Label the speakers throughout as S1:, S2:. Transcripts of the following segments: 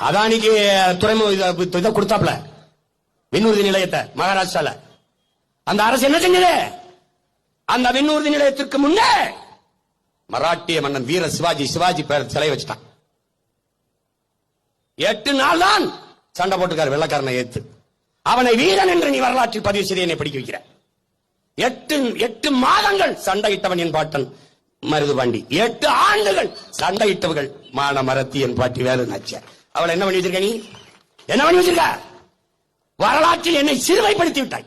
S1: அதானிக்கு துறைமுக இதை கொடுத்தாப்ல விண்ணூர்தி நிலையத்தை மகாராஷ்டிரால. அந்த அரசு என்ன செஞ்சது? அந்த விண்ணூர்தி நிலையத்திற்கு முன்னே மராட்டிய மன்னன் வீர சிவாஜி பேர் சிலை வச்சுட்டான். 8 நாள் தான் சண்டை போட்டுக்காரு வெள்ளக்காரனை ஏத்து. அவனை வீரன் என்று நீ வரலாற்றில் பதிவு செய்து என்னை படிக்க வைக்கிற. 8 மாதங்கள் சண்டையிட்டவன் என் பாட்டன் மருதுபாண்டி. 8 ஆண்டுகள் சண்டையிட்டவர்கள் மான மரத்தி என் பாட்டி வேலு நாச்சியார். அவளை என்ன பண்ணி வச்சிருக்க? நீ என்ன பண்ணி வச்சிருக்க? வரலாற்றில் என்னை சிறுமைப்படுத்தி விட்டாய்.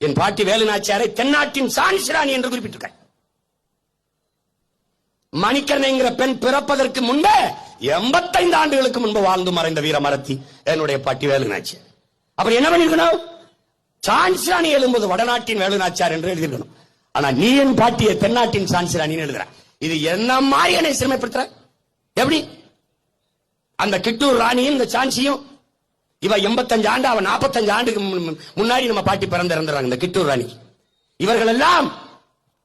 S1: என் பாட்டி வேலு நாச்சியாரை தென்னாட்டின் சான்சிராணி என்று குறிப்பிட்டிருக்க. மணிக்கர்ணைங்கிற பெண் பிறப்பதற்கு முன்பே 85 ஆண்டுகளுக்கு முன்பு வாழ்ந்து மறைந்த வீர மரத்தி என்னுடைய பாட்டி வேலு நாச்சியார். அப்புறம் என்ன பண்ணிருக்கணும்? சான்சிராணி எழுதும்போது வடநாட்டின் வேலு நாச்சியார் என்று எழுதியிருக்கணும். ஆனா நீ என் பாட்டியை தென்னாட்டின் சான்சிராணி எழுதுற. இது என்ன மாதிரி என்னை சிறுமைப்படுத்துற? எப்படி? அந்த கிட்டூர் ராணியும் இந்த சான்சியும் இவ 85 ஆண்டு, அவன் 45 ஆண்டுக்கு முன்னாடி நம்ம பாட்டி பிறந்து இறந்துறாங்க. இந்த கிட்டூர் ராணி இவர்கள் எல்லாம்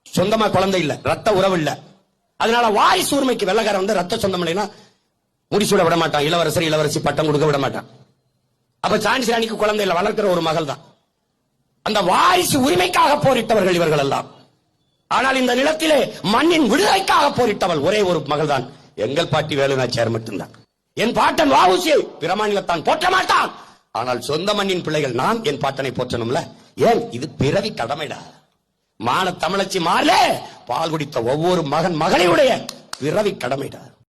S1: சொந்தமா குழந்தை இல்ல, ரத்த உறவு இல்ல. அதனால வாரிசு உரிமைக்கு வெள்ளக்காரன் வந்து ரத்த சொந்தம் இல்லைன்னா முடிசூட விட மாட்டான். இளவரசர் இளவரசி பட்டம் கொடுக்க விட மாட்டான். அப்ப சான்சி ராணிக்கு குழந்தை இல்ல, வளர்க்கிற ஒரு மகள் தான். அந்த வாரிசு உரிமைக்காக போரிட்டவர்கள் இவர்கள் எல்லாம். ஆனால் இந்த நிலத்திலே மண்ணின் விடுதலைக்காக போரிட்டவள் ஒரே ஒரு மகள் தான் எங்கள் பாட்டி வேலு நாச்சியார் மட்டும்தான். என் பாட்டன் வாவுசி பிற மாநிலத்தான் போற்ற மாட்டான். ஆனால் சொந்த மண்ணின் பிள்ளைகள் நான் என் பாட்டனை போற்றணும்ல. ஏன்? இது பிறவி கடமைடா. மான தமிழச்சி மாறல பால் குடித்த ஒவ்வொரு மகன் மகளையுடைய பிறவி கடமைடா.